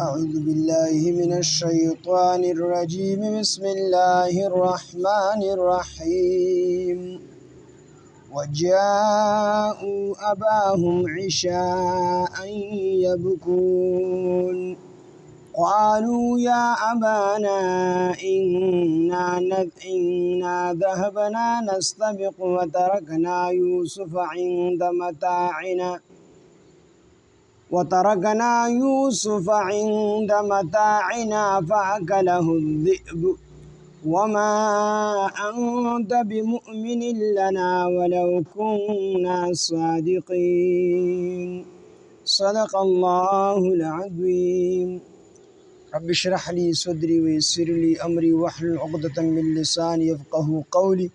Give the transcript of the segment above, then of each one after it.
أعوذ بالله من الشيطان الرجيم بسم الله الرحمن الرحيم وجاءوا أباهم عشاء يبكون قالوا يا أبانا إنا ذهبنا نستبق وتركنا يوسف عند متاعنا فأكله الذئب وما أنت بمؤمن لنا ولو كنا صادقين صدق الله العظيم رب اشرح لي صدري ويسر لي أمري واحلل عقدة من لساني يفقه قولي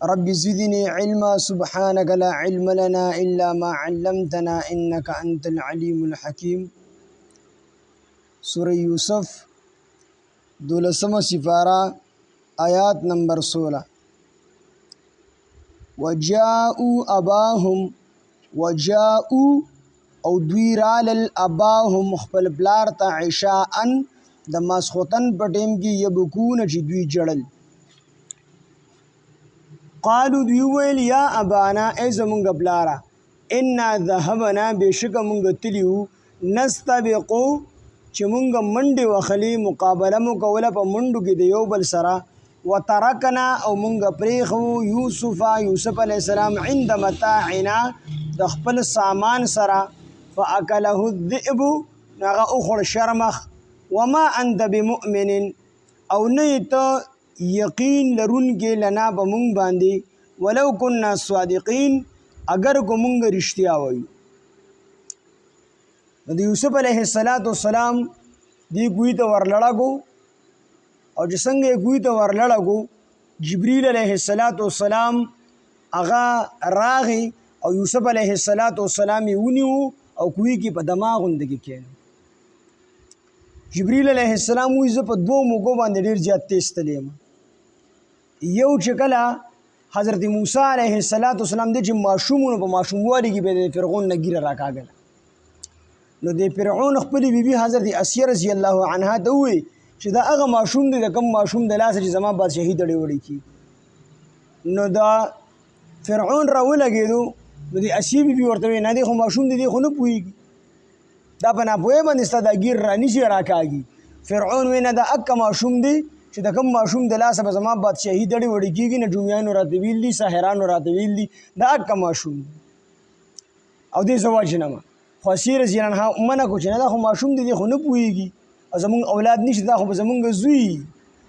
رب زدني علما سبحانك لا علم لنا إلا ما علمتنا إنك أنت العليم الحكيم سورة یوسف دولسم سفارہ آیات نمبر 16 وجاءوا أباهم وجاءوا او دوی رالل اباهم خپل پلار ته عشاء د ماسخوتن په ټیم کې یبکون چې دوی جړل قالو دوی ویل یا ابانا ای زمونږ پلاره انا ذهبنا بشک مونږ تلیو نستبقو چې مونږ منډې وخلي مقابله مو کوله په منډو کې د یو بل سره وترکنا او مونږ پرېښو یوسف علیه السلام عند متاعنا د خپل سامان سره فأكله الذئب نغا اخر شرمخ وما انت بمؤمن او نیت یقین لرون کې لنا بمونږ باندې ولو كنا صادقین اگر کو مونږ رښتیا وایو د یوسف علیه السلام دی کوی ته ورلړاګو او چې څنګه کوی ته ورلړاګو جبرئیل علیه السلام اغا راغی او یوسف علیه السلام ونیو او کوی کې په دماغ غوندې کې جبرئیل علیه السلام وی زه په دوه موږو باندې ډیر زیات تیز تلیم یو چې کله حضرت موسی علیه السلام د چې ماشومونو په ماشوموالي کې به د فرعون نه ګیره راکاږله نو د فرعون خپل بیبي حضرت اسیه رضی الله عنها ته وی چې دا هغه ماشوم دی د کوم ماشوم د لاسه چې زما بادشاهي دړې وړي کی نو دا فرعون راولګېدو نو د اسیه بیبي ورته وی نه دی خو ماشوم دی خو نه پوهېږي دا په ناپوهۍ باندې ستا دا ګیر رانیسي راکاږي فرعون وی نه دا اکه ماشوم دی چې د کوم ماشوم د لاسه به زما بادشاهي دړې وړې کېږي نجومیانو راته ویل دي ساحرانو راته ویل دي دا اکه ماشوم دی او دې زه وجنمه خو اسیه رضی الله عنها منع کړو چې نه دا خو ماشوم دی خو نه پوهېږي او زمونږ اولاد نشي دا خو به زمونږ زوی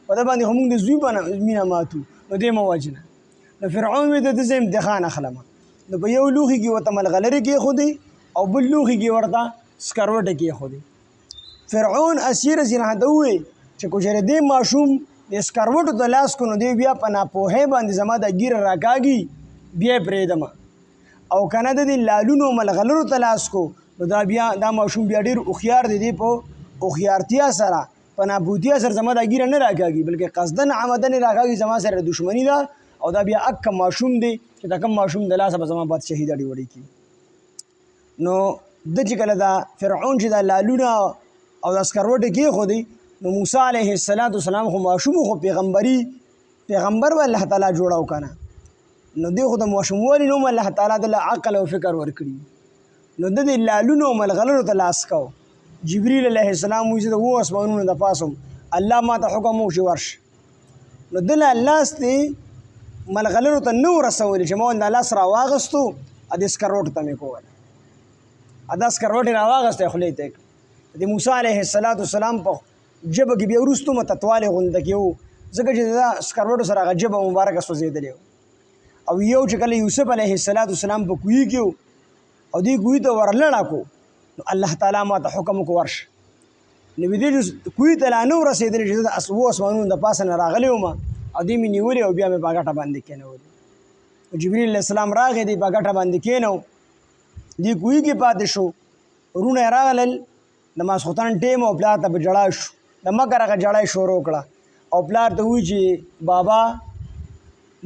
په دا باندې خو مونږ د زوی مینه ماتو نو دې مه وجنه نو فرعون وی د زه امتحان اخلمه نو په یو لوښي کې ورته ملغلرې کېښودې او بل لوښي کې ورته سکروټه کېښودې فرعون اسیه رضی الله عنها ته وویل چې که چېرې دې ماشوم د سکروټو ته لاس کړو نو دی بیا په ناپوهۍ باندې زما دا ګیره راکاږي بیا یې پرېږدمه او که نه د دې لالونو ملغلرو ته لاس کو نو دا ماشوم بیا ډېر هوښیار دی دی په هوښیارتیا سره په نابودیا سره زما دا ګیره نه راکاږي بلکې قصدن عمدن یې راکاږي زما سره دښمني ده او دا بیا اکه ماشوم دی چې دا کوم ماشوم د لاسه به زما بادشاهي دړې وړې کړي نو د چې کله دا فرعون چې دا لالونه او دا سکروټې کېښودې نو موسی علیه السلام خو ماشوم خو پیغمبر به الله تعالی جوړاو که نه نو دی خو د ماشوموالي نوم الله تعالی د عقل او فکر ورکړي نو د دې لالونو او ملغلرو ته لاس کو جبرئیل علیه السلام وایي زه د اوو اسمانونو د پاسم الله ما ته حکم وکړي ورشه نو ده له لاس دی ملغلرو ته نه ورسولې چې ما دا لاس راواغستو د سکروټو ته مې کوله دا سکروټې راواغستی خولې ته یې د موسی علیه السلام په ژبه کې بیا وروستو متتوالی غونده کې وو ځکه چې دا سکروټو سره هغه ژبه مبارکه سوځېدلې وو او یو چې کله یوسف علیه السلام په کوهي کې وو او دې کوهي ته ورلړه کو نو الله تعالی ما ته حکم وکړو ورشه نو دې کوهي ته لا نه ورسېدلې چې زه د اوو اسمانونو د پاسه نه راغلی وم او دې مې نیولې او بیا مې په ګټه باندې کېنولې جبرئیل علیه السلام راغی دې په ګټه باندې کېنو دې کوهي کې پاتې شو وروڼه یې راغلل د ماسخوتن ټیم او پلار ته په جړا شو د مکر هغه جړا یې شروع کړه او پلار ته ووایي چې بابا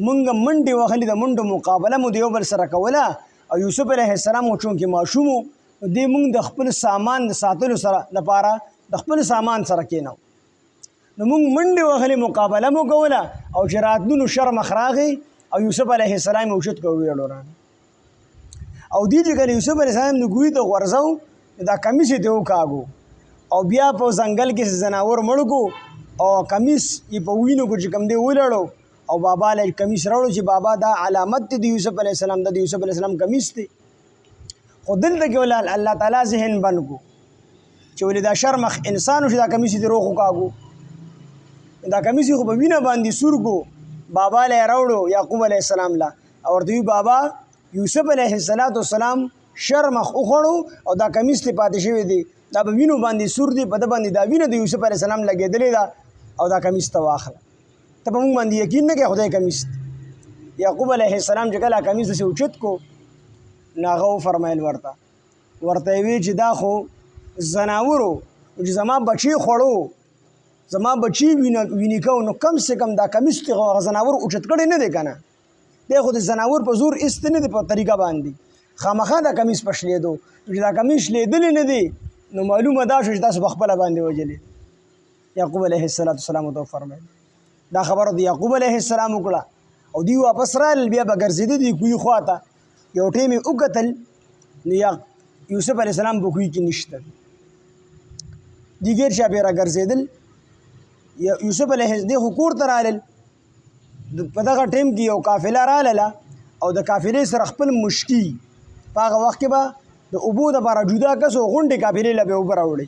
مونږ منډې وهلې د منډو مقابله مو د یو بل سره کوله او یوسف علیه السلام چونکې ماشوم دې مونږ د خپل سامان د ساتلو سره لپاره د خپل سامان سره کېناو نو مونږ منډې وهلې مقابله مو کوله او چې راتلو نو شرمخ راغی او یوسف علیه السلام یې اوچت کړ ویې ډوران او دې چې کله یوسف علیه السلام د ګوي ته غورځو دا کمیس یې ته وکاږو او بیا په ځنګل کې ځناور مړ کو او کمیس یې په وینو کو چې کوم دی ولړو او بابا له کمیس راوړو چې بابا دا علامت دی یوسف علیه السلام د یوسف علیه السلام کمیس دی خو دلته کې ول الله تعالی ذهن بند کو چې ولې دا شرمخ انسانو چې دا کمیس دې روخ وکاږو دا کمیس خو په وینه باندې سور کو بابا له راوړو یعقوب علیه السلام لا او ورته بابا یوسف علیه السلام شرمخ وخړو او دا کمیس ته پاتې شوی دی دا په وینو باندې سور دی په د باندې دا وینه د یوسف علیه السلام لګېدلې ده او دا کمیس ته واخله ته په موږ باندې یقین نه کوي خدای کمیس یعقوب علیه السلام چې کله کمیس داسې اوچت کو نو هغه وفرمیل ورته وی چې دا خو زناورو چې زما بچی خوړو زما بچی ویني کو نو کم سے کم دا کمیس ته هغه زناور اوچت کړی نه دی که نه دی خو د زناور په زور ایست نه دی په طریقه باندې خامخا دا کمیس پشلیدو چې دا کمیس لیدلی نه دی نو معلومه دا شو چې تاسو په خپله باندې وجلې یعقوب علیه السلام ورته وفرمیل دا خبره د یعقوب علیه السلام وکړه او دوی واپس رال بیا به ګرځېده دي کوی خوا ته یو ټیم یې وکتل نو یوسف علیه السلام په کوی کې نشته دي ګیر چاپېره ګرځېدل یوسف علیه دې خو کور ته رالل په دغه ټیم کې یو قافله راله او د قافلې سره خپل مشکي په هغه وخت کې به د اوبو دپاره جدا کس او غونډې قافلې له به اوبه راوړئ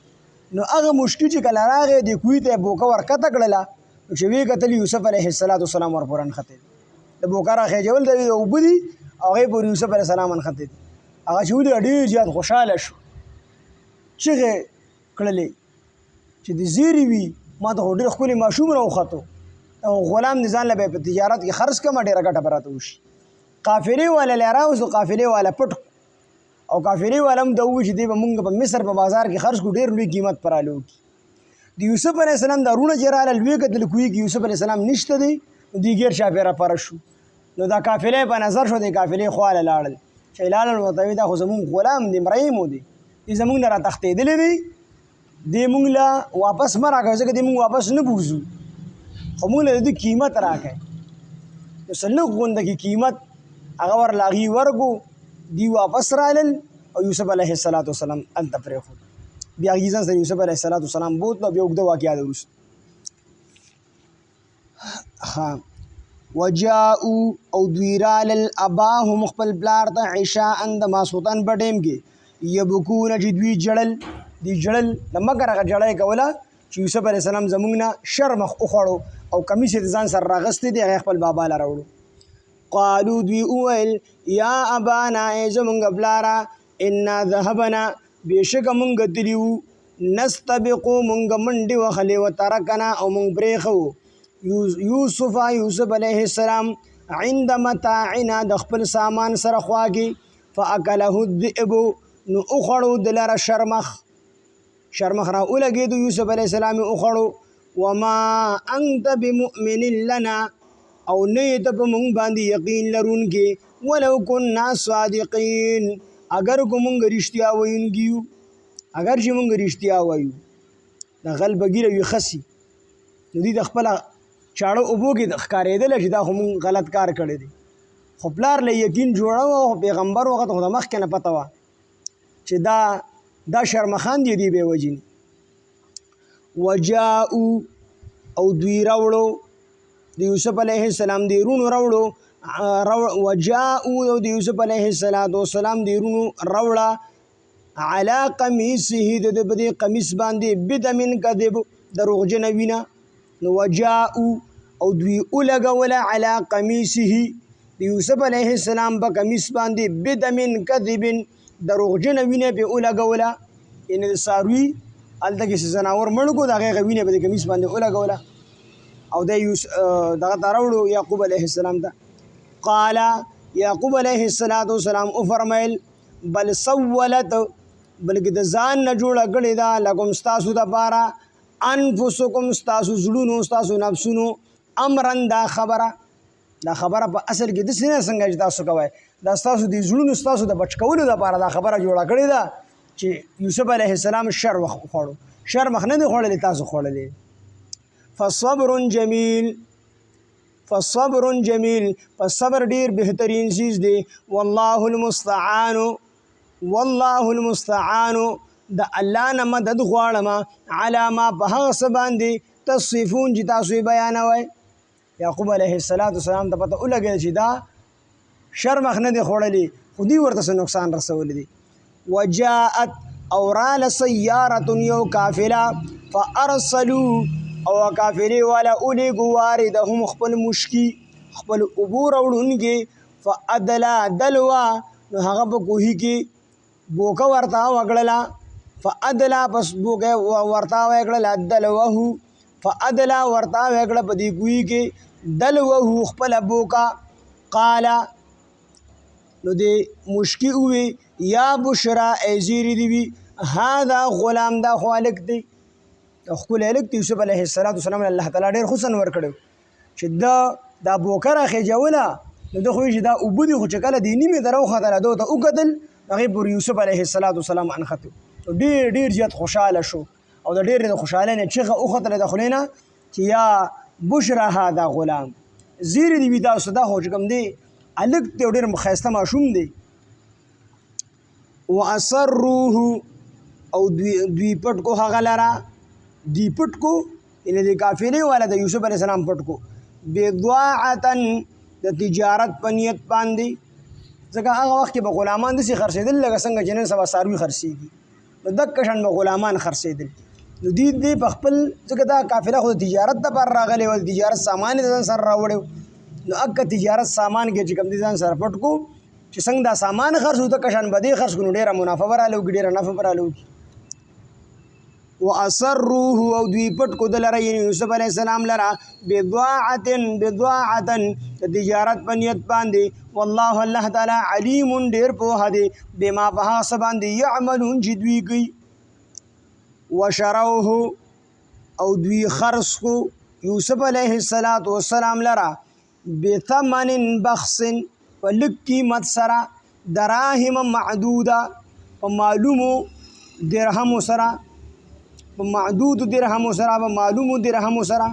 نو هغه مشکي چې کله راغی د کوی ته بوکه ورکته کړله نو چې ویې کتل یوسف علیه السلام ورپورې نښتې د بوکه راخېجول د اوبه دي او هغې پورې یوسف علیه السلام نښتې دي هغه چې ولې ډېر زیات خوشحاله شو چغې کړلې چې د زیري وي ما ته خو ډېر ښکلي ماشوم راوختو او غلام د ځان له به په تجارت کې خرڅ کړم ډېره ګټه به راته وشي قافلې والا لی راوستو قافلې والا پټ او قافلې والا هم دا ووایي چې دی به مونږ په مصر په بازار کې خرڅ کړو ډېر لوی قیمت پر رالو کي د یوسف علیه السلام دا رونه چې راغلل ویې کتل کوی کې یوسف علیه السلام نشته دی نو دوی ګیر چاپېره پره شو نو دا قافلې په نظر شو د قافلې خواله لاړل چې لاړل ورته وایي دا خو زمونږ غلام دی مریم دی دی زمونږ نه راتښتېدلی دی دی مونږ له واپس مه راکوي ځکه دی مونږ واپس نه بوځو خو مونږ له د دوی قیمت راکوي نو څه لږ غونده کې قیمت هغه ورله هغې ورکو دوی واپس رالل او یوسف علیه السلام هلته پرېښود بیا هغې ځان سره یوسف علیه السلام بوتلو بیا اوږده واقعه ده وروسته وجاءو او دوی رالل اباهم خپل پلار ته عشاء د ماسخوتن په ټیم کې یبکونه چې دوی جړل دی جړل د مګر هغه جړی کوله چې یوسف علیه السلام زموږ نه شرمخ وخوړو او کمیس یې د ځان سره راغستی دی هغه خپل بابا له راوړو قالو دوی وویل یا ابانا ای زمونږ پلاره انا ذهبنا بېشکه مونږ تلي وو نستبقو مونږ منډې وهلې وترکنا او مونږ پرېښه یوسف علیه السلام عند متاعنا د خپل سامان سره خوا کې فاکله الذئب نو وخوړو د لره شرمخ را ولګېدو یوسف علیه السلام یې وخوړو وما انت بمؤمن لنا او نه یې ته په مونږ باندې یقین لرونکې ولو کنا صادقین اگر کو مونږ رښتیا ویونکي یو اگر چې مونږ رښتیا وایو د غل بګیره وي خسي نو دوی د خپله چاړه اوبو کې ښکارېدله چې دا خو مونږ غلط کار کړی دی خو پلار له یقین جوړه وه خو پیغمبر وخت خو د مخکې نه پته وه چې دا شرمخان دی دی به وجنی وجاءو او دوی راوړو د یوسف علیه السلام دی رونو راوړو وجاءو او د یوسف علیه السلام دی رونو راوړه علی قمیصه د دې قمیص باندې بدمن کذب دروغجن وینا نو وجاءو او دوی ولګوله علی قمیصه د یوسف علیه السلام په قمیص باندې بدمن کذب دروغجن وینه په ولګوله یعنې د څاروي هلته کې چې زناور مړ کړو د هغې وینه په دې کمیس باندې ولګوله او د دغه ته راوړو یعقوب علیه السلام ته قال یعقوب علیه السلام وفرمیل بل سولت بلکې د ځان نه جوړه کړې ده لکم ستاسو دپاره انفسکم ستاسو زړونو ستاسو نفسونو امرن دا خبره په اصل کې داسې نه څنګه چې تاسو کوئ دا ستاسو د زړونو ستاسو د بچ کولو دپاره دا خبره جوړه کړې ده چې یوسف علیه السلام شر خوړو، شر مخ نه دی خوړلی، تاسو خوړلی. فصبر جمیل، پس صبر ډیر بهترین چیز دی. والله المستعان د الله نه مدد غواړم علی ما په هغه څه باندې تصفون چې تاسو یې بیانوئ. یعقوب علیه السلام ته پته ولګېده چې دا شر مخ نه دی خوړلی، خو دوی ورته څه نقصان رسولی دی. وجاءت او راله سیارة یو قافله فارسلوا او قافلې والا اولیږو واردهم خپل مشکي خپل اوبو راوړونکي فادلا دلوا نو هغه په کوهي کې بوکه ورته وکړله فادلا پس بوکه ورته وکړله دلوه فادلا ورته وکړه په دې کوهي کې دلوه خپله بوکه قال نو دې مشکي ووی یا بشرا ای زیری دی وی هذا غلام دا خو هلک دی ښکلی هلک دی. یوسف علیه السلام الله تعالی ډېر حسن ورکړی چې دا بوکه راخېجوله نو ده خو وایي چې دا اوبه دي، خو چې کله دې نیمې ته راوختله ده ورته وکتل هغې پورې یوسف علیه السلام انښتی ډېر زیات خوشحاله شو او د ډېرې د خوشحالۍ نه چغه وختله د خولې نه چې یا بشرا هذا غلام زیری دي وي تاسو دا خو چې کوم دی هلک دی او ډېر ښایسته ماشوم دی. واسروه او دوی پټ کو هغه لره دی پټ کو یعنې د قافلې والا د یوسف علیه السلام پټ کو بضاعة د تجارت په نیت باندې، ځکه هغه وخت کې به غلامان داسې خرڅېدل لکه څنګه چې نن سبا څاروي خرڅېږي، نو دقه شان به غلامان خرڅېدل. نو دوی په خپل ځکه دا قافله خو د تجارت دپاره راغلی وه، د تجارت سامان یې ځان سره راوړی و، نو اکه تجارت سامان کې چې کوم دی ځان سره پټ کو چې څنګه دا سامان خرڅ و دقه شان به دې خرڅ کړو، ډېره منافع به راله وکړي، ډېره نفع به راله وکړي. واسروه او دوی پټ کو د لره یعنې یوسف علیه السلام لره بضاعة د تجارت په نیت باندې. والله الله تعالی علیم ډېر پوهه دی بما په هغه څه باندې یعملون چې دوی کوي. وشروه او دوی خرڅ کو یوسف علیه السلام لره بثمن بخس په لږ قیمت سره دراهم معدوده په معلومو درهمو سره په معدودو درهمو سره په معلومو درهمو سره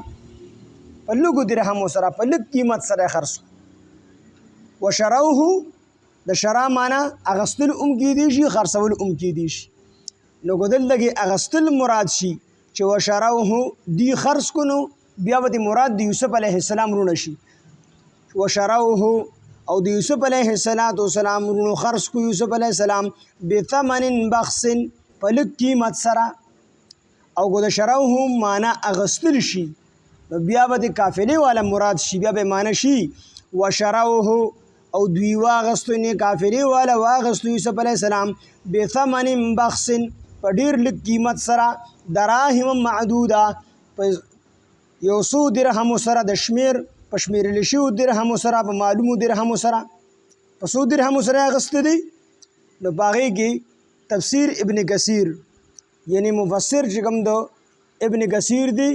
په لږو درهمو سره په لږ قیمت سره یې خرڅ. وشروه د شرا معنا اغستل کیدی شي، خرڅول کیدی شي، نو که دلته کې اغستل مراد شي چې وشروه دی خرڅ کونو بیا به مراد د یوسف علیه السلام رونه شي. وشروه او د یوسف علیه السلام رونو خرڅ کو یوسف علیه السلام بثمن بخس په لږ قیمت سره، او که د شروه معنا اغستل شي نو بیا به د قافلې والا مراد شي، بیا به معنا شي وشروه او دوی واغستو نه قافلې والا واغستو یوسف علیه السلام بثمن بخس په ډېر لږ قیمت سره دراهم معدوده په یو څو درهمو سره د شمیر په شمیرل شویو درهمو سره په معلومو درهمو سره په څو درهمو سره اغسته دی. نو په هغې کې تفسیر ابن کثیر یعنی مفسر چې کوم د ابن کثیر دی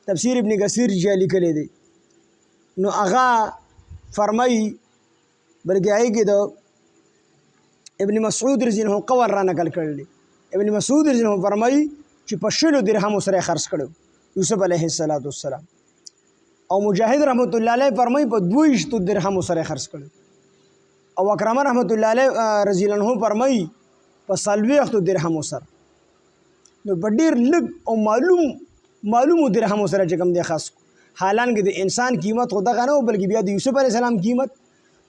تفسیر ابن کثیر چې لیکلی دی نو هغه فرمایي بلکې هغې کې د ابن مسعود رضی الله عنه قول را نقل کړی دی. ابن مسعود رضی الله عنه فرمایي چې په 60 درهمو سره یې خرڅ کړی یوسف علیه السلام، او مجاهد رحمت الله علیه فرمایي په 22 درهمو سره یې خرڅ کړی، او اکرمه رحمت الله علیه رضی الله عنه فرمایي په 40 درهمو سره. نو په ډېر لږ او معلومو درهمو سره چې کوم دی خاص حالانکه د انسان قیمت خو دغه نه و بلکې بیا د یوسف علیه السلام قیمت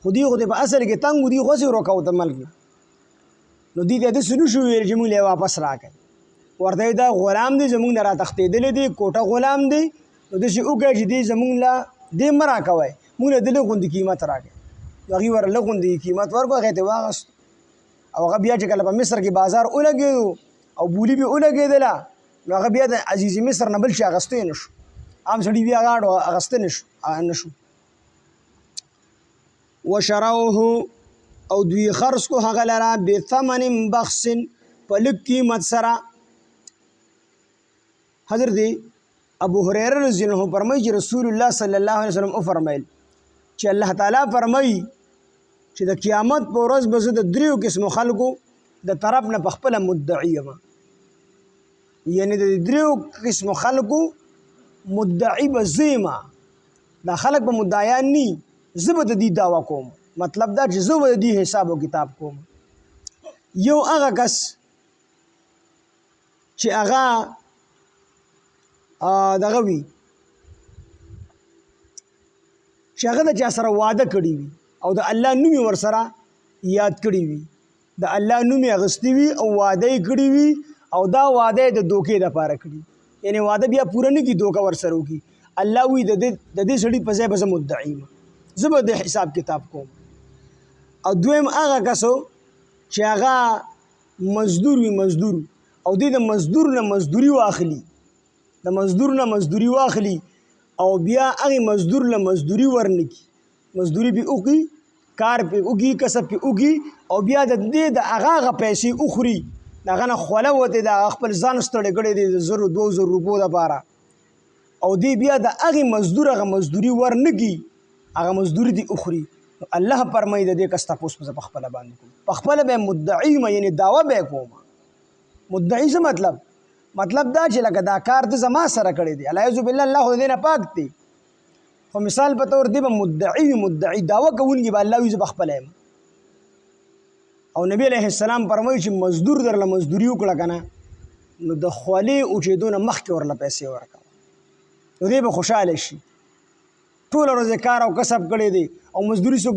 خو دی په اصل کې تنګ و، دی خو هسې وروکه ورته ملک نو دوی ته داسې نه شو ویل چې موږ یې واپس راکړئ، ورته دا غلام دی زموږ نه راتښتېدلی دی، کوټه غلام دی، نو داسې وکړئ چې دی زموږ له دې مه راکوئ، موږ له ده لږ غوندې قیمت راکړئ. نو هغوی ورله لږ غوندې قیمت ورکړو، هغې ته یې واغستو، او هغه بیا چې کله په مصر کې بازار ولګېدو او بولي به ولګېدله نو هغه بیا د عزیز مصر نه بل شي اغستی نه شو، عام سړي بیا هغه اغستی نه شو. وشروه او دوی خرڅ کو هغه لره بثمن بخس په لږ قیمت سره. حضرت ابو هريره رضی الله عنه فرمایي چې رسول الله صلی الله علیه وسلم فرمایل چې الله تعالی فرمایي چې د قیامت په ورځ به زه د 3 قسمو خلکو د طرف نه په خپله مدعي یم، یعنی د دریو قسمو خلکو مدعي به زه یم. دا خلک به مدعیان نی، زه به د دې دعوه کوم. مطلب دا چې زه به د دې حساب و کتاب کوم. یو هغه کس چې هغه دغه وي چې هغه د چا سره واده کړي وي او د الله نوم یې ورسره یاد کړي وي، د الله نوم یې اخیستی وي او واده یې کړي وي او دا واده یې د دوکې دپاره کړي، یعنې واده بیا پوره نه کړي، دوکه ورسره وکړي. الله وی د دې سړي په ځای به زه مدعي یم، زه به د حساب کتاب کوم. او دویم هغه کس چې هغه مزدور وي، مزدور، او دې د مزدور نه مزدوري واخلي، د مزدور نه مزدوري واخلي او بیا هغې مزدور له مزدوري ورنکي، مزدوري پې وکړي، کار پې وکړي، کسب پې وکړي او بیا د دې د هغه پیسې وخوري، د هغه نه خوله وتې، د هغه خپل ځان ستړی کړی دی د 1,000-2,000 روپو دپاره، او دی بیا د هغې مزدور هغه مزدوري ورنکي، هغه مزدوري دې وخوري. الله فرمایي د دې کس تپوس به زه په خپله باندې کوم، په خپله به یې مدعي یم، یعنې دعوه به یې کوم. مدعي څه مطلب؟ مطلب دا چې لکه دا کار د زما سره کړی دی، الیاذ بالله، الله خو د دې نه پاک دی، خو مثال په طور دی به مدعي وي، مدعي دعوه کوونکي به الله وي زه په خپله یم. او نبی علیه السلام فرمایي چې مزدور درله مزدوري وکړه که نه، نو د خولې اوچېدو نه مخکې ورله پیسې ورکوه، نو دی به خوشحاله شي. ټوله ورځ کار او کسب کړی دی او مزدوري څوک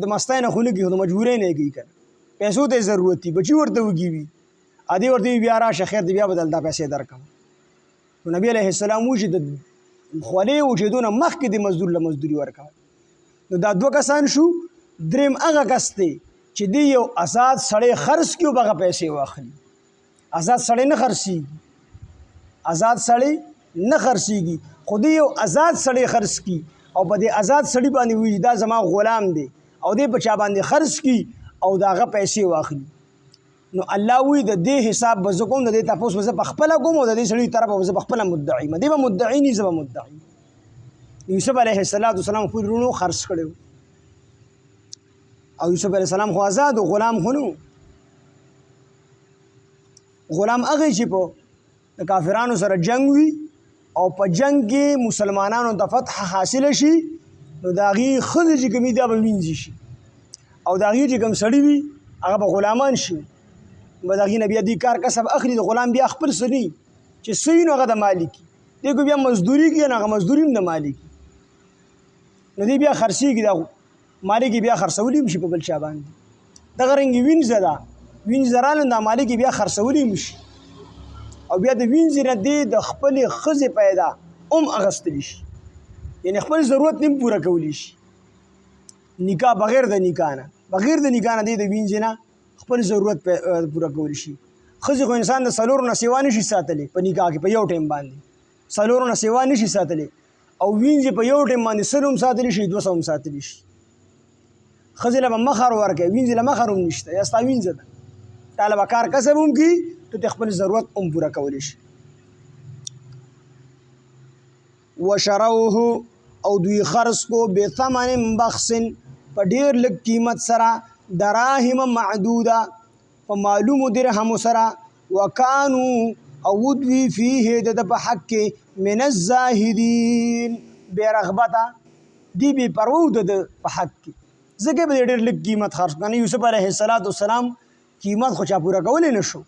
د مستۍ نه خو نه کوي، خو د مجبورۍ نه یې کوي که نه، پیسو ته یې ضرورت وي، بچي ورته وږي وي، ادې ورته وي بیا راشه خیر دی بیا به دلته پیسې درکړم. نو نبی علیه السلام وایي چې د خولې اوچېدو نه مخکې د مزدور له مزدوري ورکوه. نو دا دوه کسان شو. دریم هغه کس دی چې دی یو آزاد سړی خرڅ کړي او به هغه پیسې واخلي. آزاد سړی نه خرڅېږي، آزاد سړی نه خرڅېږي، خو دی یو آزاد سړی خرڅ کړي او په دې آزاد سړي باندې وایي دا زما غلام دی او دی په چا باندې خرڅ کړي او د هغه پیسې واخلي. نو الله وی د دې حساب به زه کوم، د دې تپوس به زه په خپله کوم او د دې سړي طرف به زه په خپله مدعي یم. دی به مدعي نه، زه به مدعي. یوسف علیه السلام خپل وروڼو خرڅ کړی او یوسف علیه السلام خو آزاد و، غلام خو نه و. غلام هغه چې په کافرانو سره جنگ وي او په جنگ کې مسلمانانو ته فتح حاصله شي، نو د هغې ښځې چې کوم دا به وینځي شي او د هغې چې کوم سړي وي هغه به غلامان شي، به د هغې نه بیا دې کار کسب اخلي. د غلام بیا خپل څه نه چې څه وي نو هغه د مالکي، دی کو بیا مزدوري کوي نو هغه مزدوري هم د مالکي، نو دی بیا خرڅېږي، دا مالکي بیا خرڅولی هم شي په بل چا باندې. دغه رنګې وینځه ده، وینځه راغله نو دا مالکي بیا خرڅولی هم شي او بیا د وینځې نه دی د خپلې ښځې پیدا هم اخیستلی شي، یعنې خپل ضرورت هم پوره کولی شي. نکاح بغیر د نکاح نه، بغیر د نکاح نه دی د وینځې نه خپل ضرورت پوره کولی شي. ښځې خو انسان د 4 نه سوا نشي ساتلی په نکاح کې په یو ټایم باندې، 4 نه سوا نشي ساتلی، او وینځې په یو ټایم باندې 100 هم ساتلی شي، 200 هم ساتلی شي. ښځې له به مخر ورکوي، وینځې له مخر هم نشته، یا ستا وینځه ده، تا له به کار کسب هم کړي، ته ته خپل ضرورت هم پوره کولی شي. وشروه او دوی خرڅ کو بثمن بخس په ډېر لږ قیمت سره، دراهم معدوده په معلومو درهمو سره، وکانو او ودوي فیه د په حق کې من الزاهدین بې رغبته، دی بې پروا د په حق کې، ځکه به ډېر لږ قیمت خرڅ کړه. یوسف علیه السلام قیمت خو چا پوره کولی نه شو،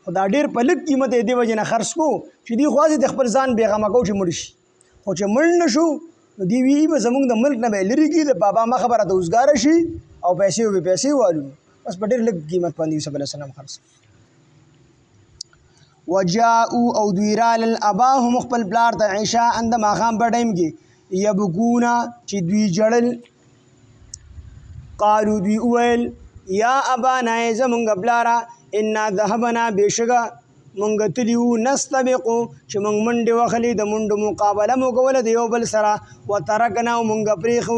خو دا ډېر په لږ قیمت یې دې وجې نه خرڅ کو چې دی خو د خپل ځان بېغمه کو چې مړ شي، خو چې مړ نه شو نو دی وی به زمونږ د ملک نه به یې لرې کړي، د بابا ما خبره ته اوزګاره شي او پیسې به پیسې والو، بس په ډېر لږ قیمت باندې یوسف علیه السلام خرڅ. وجاءوا او دوی رالل اباهم خپل پلار ته عشاء د ماښام په ټایم کې، یبکونه چې دوی ژړل، قالو دوی وویل یا ابانا ای زمونږ پلاره انا ذهبنا بېشکه مونږ تلي وو نستبقو چې مونږ منډې وهلې، د منډو مقابله مو کوله د یو بل سره، وترکنا او مونږ پرېښو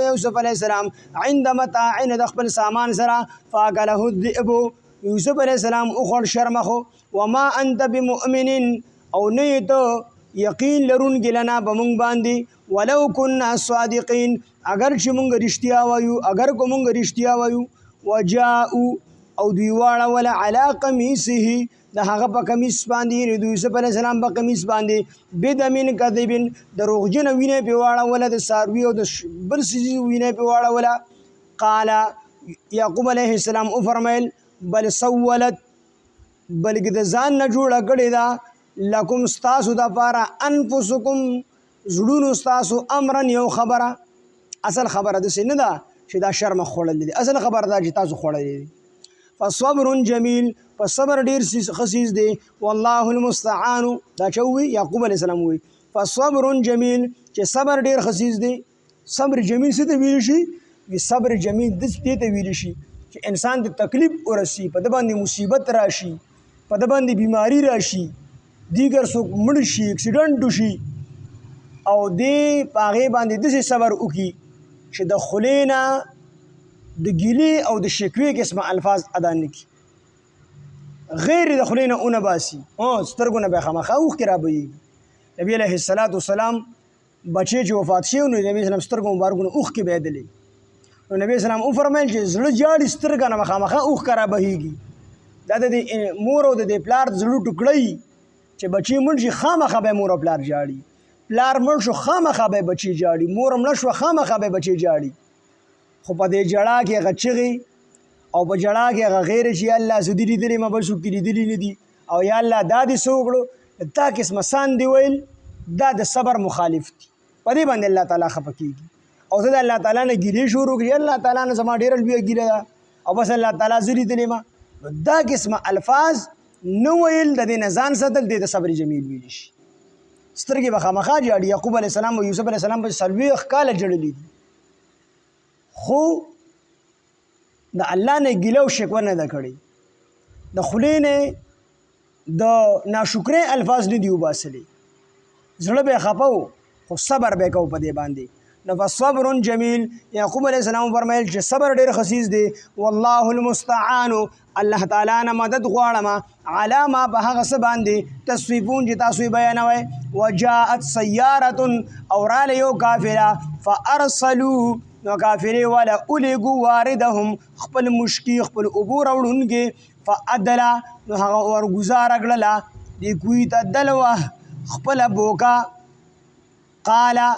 یوسف علیه السلام عند متاعنا د خپل سامان سره، فاکله الذئب یوسف علیه السلام وخوړ شرمخو، وما انت بمؤمن او نه یې ته یقین لرونکي لنا په مونږ باندې، ولو کنا صادقین اگر چې مونږ رښتیا وایو، اگر که مونږ رښتیا وایو. وجاءو او دوی واړوله علی قمیصه د هغه په کمیس باندې د یوسف علیه السلام په کمیس باندې بدمن کذبن دروغجنه وینه پې واړوله د څاروي او د بل څیز وینه پې واړوله قال یعقوب علیه السلام وفرمیل بل سولت بلکې د ځان نه جوړه کړې ده لکم ستاسو دپاره انفسکم زړونو ستاسو امرن یو خبره اصل خبره داسې نه ده چې دا شرمه خوړلې دي اصل خبره ده چې تاسو خوړلې دي فصبر جمیل په صبر ډېر ښه څیز دی والله المستعان دا چې ووایي یعقوب علیه السلام ووایي فصبر جمیل چې صبر ډېر ښه څیز دی صبر جمیل څه ته ویلی شي صبر جمیل دې ته ویلی شي چې انسان ته تکلیف ورسي په ده باندې مصیبت راشي په ده باندې بیماری راشي دیگر څوک مړ شي اکسیډنټ وشي او دې په هغې باندې داسې صبر وکړي چې د خولې نه د ګیلې او د شکوې قسمه الفاظ ادا نه کړي غیر د خولې نه ونه باسي سترګو نه به یې خامخا اوښکې رابهیږي نبي علیه السلام بچې چې وفات شوي نو د نبي اسلام سترګو مبارکو نه اوښکې بهېدلې نو نبي اسلام وفرمیل چې زړه جاړي سترګه نه به خامخا اوښکه رابهیږي دا د دې مور او د دې پلار زړه ټوکړی چې بچی مړ شي خامخا به مور او پلار جاړي پلار مړ شو خامخا به بچی جاړي مور مړه شوه خامخا به بچی جاړي خو په دې ژړا کې هغه چغې او په ژړا کې هغه غیر چې یا الله زه دې لیدلی ما بل څوک دې لیدلي نه دي او یا الله دا دې څه وکړو دا قسمه سان دی ویل دا د صبر مخالف دي په دې باندې الله تعالی خفه کېږي او زه د الله تعالی نه ګیلې شروع کړي الله تعالی نه زما ډېره لویه ګیله ده او بس الله تعالی زه لیدلی ما دا قسمه الفاظ نه ویل د دې نه ځان ساتل دې د صبر جمیل ویلی شي سترګې به خامخا جاړي یعقوب علیه السلام او یوسف علیه السلام په 40 کاله جړلي دي خو د الله نه ګیله او شکوه نه ده کړې د خولې نه د ناشکرۍ الفاظ نه دي وباسلي زړه به یې خفه و خو صبر به یې کوو په دې باندې نو فصبر جمیل یعقوب علیه السلام فرمیل چې صبر ډېر ښه څیز دی والله المستعان الله تعالی نه مدد غواړم علی ما په هغه څه باندې تصویفون چې تاسو یې بیانوئ وجاءت سیارة او راله یو کافره فارسلوا نو کافرې والا اولیږو واردهم خپل مشکي خپل اوبو راوړونکې فادله نو هغه ورګزاره کړله دې کوی ته دلوه خپله بوکه قاله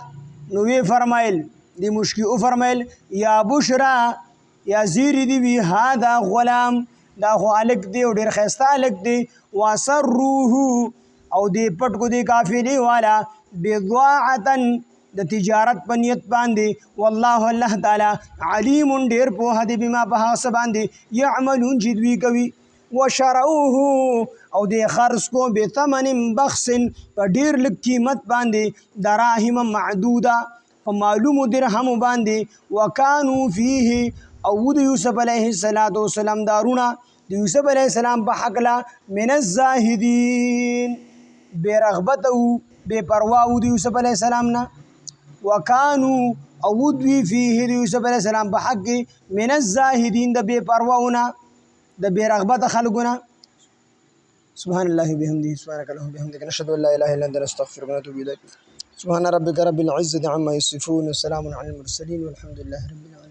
نو وی فرمایل دی مشکی او فرمایل یا بشرا یا زیری دی وی هادا غلام دا خو الک دی او ډیر خسته الک دی واسروه او دی پټ کو دی کافری والا بضاعتن د تجارت په نیت باندې والله الله تعالی علیم ډیر په هدی بما په حساب باندې يعملون چې دوی کوي وشروه او د خرڅ کو به ثمن بخس په ډیر لږ قیمت باندې دراهم معدوده په معلومو درهم باندې وکانو فيه او د یوسف علیه السلام دارونه د یوسف علیه السلام په حق لا من الزاهدین بے رغبت او بے پروا او د یوسف علیه السلام نه وکانو او دوی فيه د یوسف علیه السلام په حق من الزاهدین د بے پرواونه د بے رغبت خلقنا سبحان الله بحمده سبحانك اللهم وبحمدك نشهد ان لا اله الا انت نستغفرك ونتوب اليك سبحان ربك رب العزة عما يصفون وسلام على المرسلين والحمد لله رب العالمين